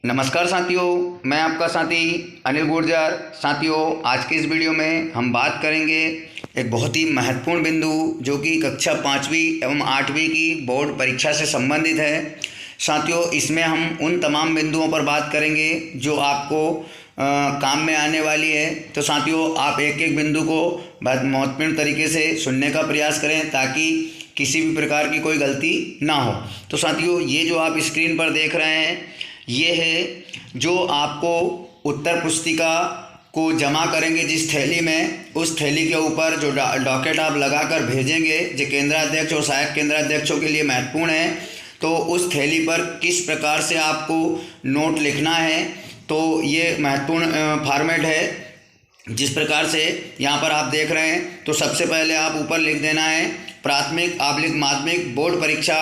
नमस्कार साथियों, मैं आपका साथी अनिल गुर्जर। साथियों, आज के इस वीडियो में हम बात करेंगे एक बहुत ही महत्वपूर्ण बिंदु जो कि कक्षा 5वीं एवं 8वीं की बोर्ड परीक्षा से संबंधित है। साथियों, इसमें हम उन तमाम बिंदुओं पर बात करेंगे जो आपको काम में आने वाली है। तो साथियों, आप एक एक बिंदु को बहुत महत्वपूर्ण तरीके से सुनने का प्रयास करें ताकि किसी भी प्रकार की कोई गलती ना हो। तो साथियों, ये जो आप स्क्रीन पर देख रहे हैं, ये है जो आपको उत्तर पुस्तिका को जमा करेंगे जिस थैली में, उस थैली के ऊपर जो डॉकेट आप लगाकर भेजेंगे, जो केंद्राध्यक्ष और सहायक केंद्राध्यक्षों के लिए महत्वपूर्ण है। तो उस थैली पर किस प्रकार से आपको नोट लिखना है, तो ये महत्वपूर्ण फॉर्मेट है। जिस प्रकार से यहाँ पर आप देख रहे हैं, तो सबसे पहले आप ऊपर लिख देना है प्राथमिक / माध्यमिक बोर्ड परीक्षा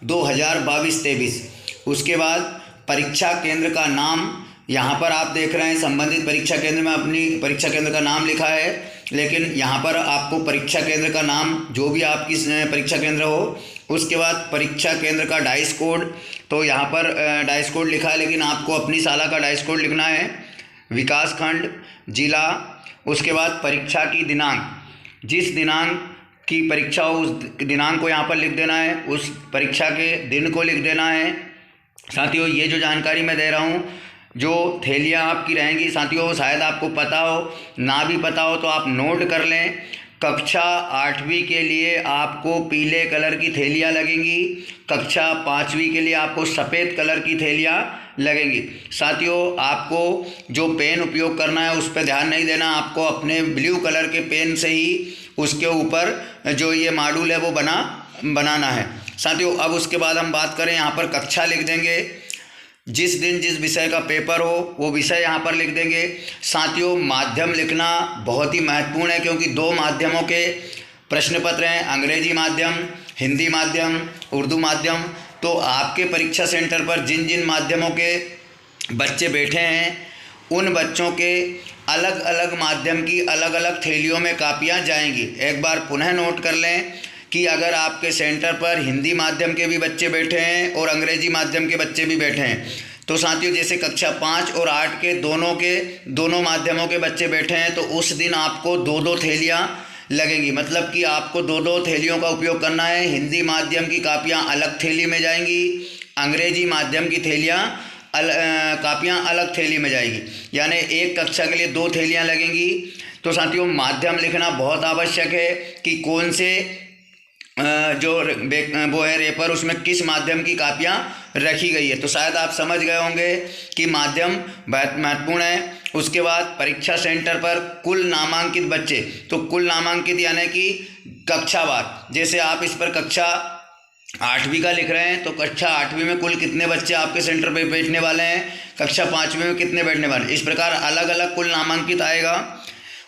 2022-23। उसके बाद परीक्षा केंद्र का नाम, यहाँ पर आप देख रहे हैं संबंधित परीक्षा केंद्र में अपनी परीक्षा केंद्र का नाम लिखा है, लेकिन यहाँ पर आपको परीक्षा केंद्र का नाम जो भी आपकी परीक्षा केंद्र हो, उसके बाद परीक्षा केंद्र का डाइस कोड। तो यहाँ पर डाइस कोड लिखा है, लेकिन आपको अपनी शाला का डाइस कोड लिखना है, विकास खंड, जिला। उसके बाद परीक्षा की दिनांक, जिस दिनांक की परीक्षा हो उस दिनांक को यहाँ पर लिख देना है, उस परीक्षा के दिन को लिख देना है। साथियों, ये जो जानकारी मैं दे रहा हूँ, जो थैलियाँ आपकी रहेंगी, साथियों शायद आपको पता हो, ना भी पता हो तो आप नोट कर लें। कक्षा 8वीं के लिए आपको पीले कलर की थैलियाँ लगेंगी, कक्षा 5वीं के लिए आपको सफ़ेद कलर की थैलियाँ लगेंगी। साथियों, आपको जो पेन उपयोग करना है उस पर ध्यान नहीं देना, आपको अपने ब्लू कलर के पेन से ही उसके ऊपर जो ये मॉड्यूल है वो बनाना है। साथियों, अब उसके बाद हम बात करें, यहाँ पर कक्षा लिख देंगे, जिस दिन जिस विषय का पेपर हो वो विषय यहाँ पर लिख देंगे। साथियों, माध्यम लिखना बहुत ही महत्वपूर्ण है, क्योंकि 2 माध्यमों के प्रश्न पत्र हैं, अंग्रेजी माध्यम, हिंदी माध्यम, उर्दू माध्यम। तो आपके परीक्षा सेंटर पर जिन जिन माध्यमों के बच्चे बैठे हैं, उन बच्चों के अलग अलग माध्यम की अलग अलग थैलियों में कापियाँ जाएंगी। एक बार पुनः नोट कर लें कि अगर आपके सेंटर पर हिंदी माध्यम के भी बच्चे बैठे हैं और अंग्रेजी माध्यम के बच्चे भी बैठे हैं, तो साथियों जैसे कक्षा 5 और 8 के दोनों माध्यमों के बच्चे बैठे हैं, तो उस दिन आपको 2-2 थैलियाँ लगेंगी। मतलब कि आपको 2-2 थैलियों का उपयोग करना है। हिंदी माध्यम की कापियाँ अलग थैली में जाएंगी, अंग्रेजी माध्यम की कापियाँ अलग थैली में जाएगी, यानी एक कक्षा के लिए 2 थैलियाँ लगेंगी। तो साथियों, माध्यम लिखना बहुत आवश्यक है कि कौन से जो वो है रेपर, उसमें किस माध्यम की कापियाँ रखी गई है। तो शायद आप समझ गए होंगे कि माध्यम बहुत महत्वपूर्ण है। उसके बाद परीक्षा सेंटर पर कुल नामांकित बच्चे, तो कुल नामांकित यानी कि कक्षावार, जैसे आप इस पर कक्षा 8वीं का लिख रहे हैं, तो कक्षा 8वीं में कुल कितने बच्चे आपके सेंटर पर बैठने वाले हैं, कक्षा 5वीं में कितने बैठने वाले हैं, इस प्रकार अलग अलग कुल नामांकित आएगा।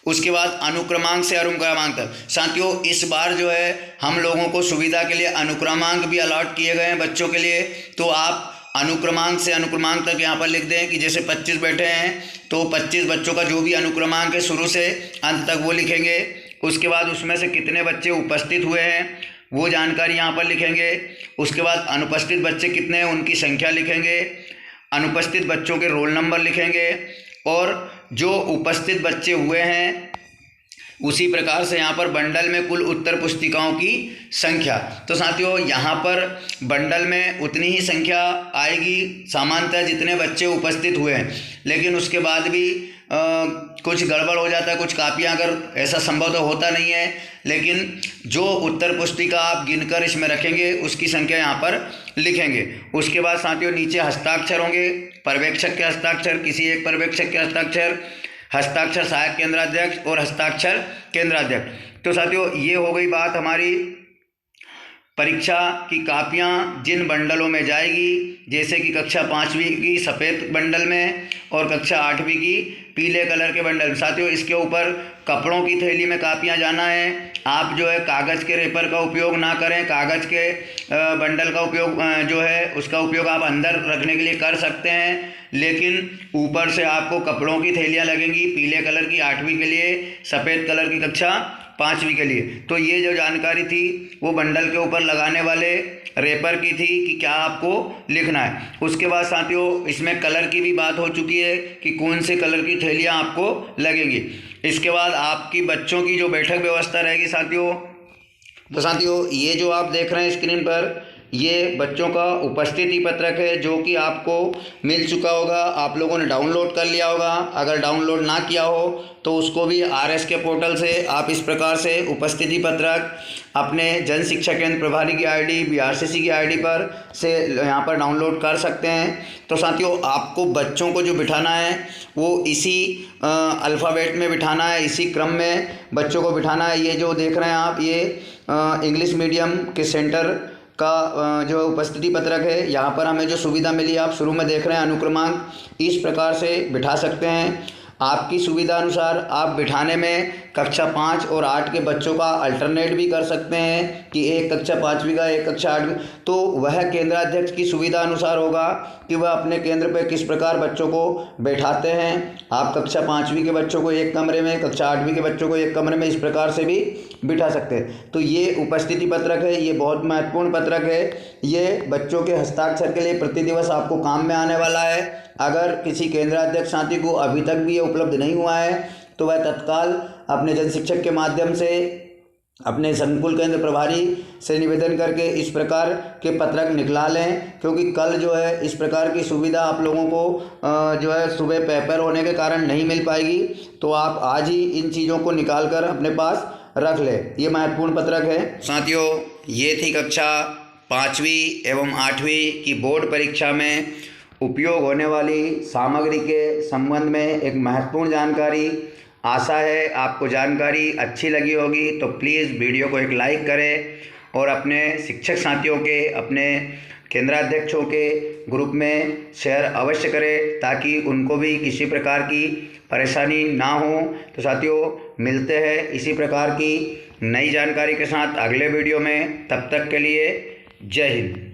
उसके बाद अनुक्रमांक से अनुक्रमांक तक। साथियों, इस बार जो है हम लोगों को सुविधा के लिए अनुक्रमांक भी अलॉट किए गए हैं बच्चों के लिए। तो आप अनुक्रमांक से अनुक्रमांक तक यहाँ पर लिख दें कि जैसे 25 बैठे हैं तो 25 बच्चों का जो भी अनुक्रमांक है शुरू से अंत तक वो लिखेंगे। उसके बाद उसमें से कितने बच्चे उपस्थित हुए हैं वो जानकारी यहाँ पर लिखेंगे। उसके बाद अनुपस्थित बच्चे कितने हैं उनकी संख्या लिखेंगे, अनुपस्थित बच्चों के रोल नंबर लिखेंगे, और जो उपस्थित बच्चे हुए हैं उसी प्रकार से यहाँ पर बंडल में कुल उत्तर पुस्तिकाओं की संख्या। तो साथियों, यहाँ पर बंडल में उतनी ही संख्या आएगी सामान्यतः जितने बच्चे उपस्थित हुए हैं, लेकिन उसके बाद भी कुछ गड़बड़ हो जाता है, कुछ कापियाँ अगर ऐसा संभव तो होता नहीं है, लेकिन जो उत्तर पुस्तिका आप गिनकर इसमें रखेंगे उसकी संख्या यहाँ पर लिखेंगे। उसके बाद साथियों, नीचे हस्ताक्षर होंगे, पर्यवेक्षक के हस्ताक्षर, किसी एक पर्यवेक्षक के हस्ताक्षर, हस्ताक्षर सहायक केंद्राध्यक्ष और हस्ताक्षर केंद्राध्यक्ष। तो साथियों, ये हो गई बात हमारी परीक्षा की कापियाँ जिन बंडलों में जाएगी, जैसे कि कक्षा 5वीं की सफ़ेद बंडल में और कक्षा 8वीं की पीले कलर के बंडल में। साथियों, इसके ऊपर कपड़ों की थैली में कापियाँ जाना है। आप जो है कागज़ के रेपर का उपयोग ना करें, कागज़ के बंडल का उपयोग जो है उसका उपयोग आप अंदर रखने के लिए कर सकते हैं, लेकिन ऊपर से आपको कपड़ों की थैलियाँ लगेंगी, पीले कलर की 8वीं के लिए, सफ़ेद कलर की कक्षा 5वीं के लिए। तो ये जो जानकारी थी वो बंडल के ऊपर लगाने वाले रेपर की थी कि क्या आपको लिखना है। उसके बाद साथियों इसमें कलर की भी बात हो चुकी है कि कौन से कलर की थैलियाँ आपको लगेंगी। इसके बाद आपकी बच्चों की जो बैठक व्यवस्था रहेगी साथियों, तो साथियों ये जो आप देख रहे हैं स्क्रीन पर, ये बच्चों का उपस्थिति पत्रक है जो कि आपको मिल चुका होगा, आप लोगों ने डाउनलोड कर लिया होगा। अगर डाउनलोड ना किया हो तो उसको भी RS के पोर्टल से आप इस प्रकार से उपस्थिति पत्रक अपने जन शिक्षा केंद्र प्रभारी की ID, BRCC की ID पर से यहाँ पर डाउनलोड कर सकते हैं। तो साथियों आपको बच्चों को जो बिठाना है वो इसी अल्फ़ाबेट में बिठाना है, इसी क्रम में बच्चों को बिठाना है। ये जो देख रहे हैं आप, ये इंग्लिश मीडियम के सेंटर का जो उपस्थिति पत्रक है, यहाँ पर हमें जो सुविधा मिली आप शुरू में देख रहे हैं अनुक्रमांक, इस प्रकार से बिठा सकते हैं। आपकी सुविधा अनुसार आप बिठाने में कक्षा 5 और 8 के बच्चों का अल्टरनेट भी कर सकते हैं कि एक कक्षा 5वीं का, एक कक्षा 8वीं। तो वह केंद्राध्यक्ष की सुविधा अनुसार होगा कि वह अपने केंद्र पर किस प्रकार बच्चों को बैठाते हैं। आप कक्षा 5वीं के बच्चों को एक कमरे में, कक्षा 8वीं के बच्चों को एक कमरे में, इस प्रकार से भी बिठा सकते हैं। तो ये उपस्थिति पत्रक है, ये बहुत महत्वपूर्ण पत्रक है। ये बच्चों के हस्ताक्षर के लिए प्रति दिवस आपको काम में आने वाला है। अगर किसी केंद्राध्यक्ष साथी को अभी तक भी ये उपलब्ध नहीं हुआ है तो वह तत्काल अपने जन शिक्षक के माध्यम से अपने संकुल केंद्र प्रभारी से निवेदन करके इस प्रकार के पत्रक निकला लें, क्योंकि कल जो है इस प्रकार की सुविधा आप लोगों को जो है सुबह पेपर होने के कारण नहीं मिल पाएगी। तो आप आज ही इन चीज़ों को निकाल कर अपने पास रख ले। ये महत्वपूर्ण पत्रक है साथियों। ये थी कक्षा 5वीं एवं 8वीं की बोर्ड परीक्षा में उपयोग होने वाली सामग्री के संबंध में एक महत्वपूर्ण जानकारी। आशा है आपको जानकारी अच्छी लगी होगी, तो प्लीज़ वीडियो को एक लाइक करें और अपने शिक्षक साथियों के, अपने केंद्राध्यक्षों के ग्रुप में शेयर अवश्य करें ताकि उनको भी किसी प्रकार की परेशानी ना हो। तो साथियों मिलते हैं इसी प्रकार की नई जानकारी के साथ अगले वीडियो में। तब तक के लिए जय हिंद।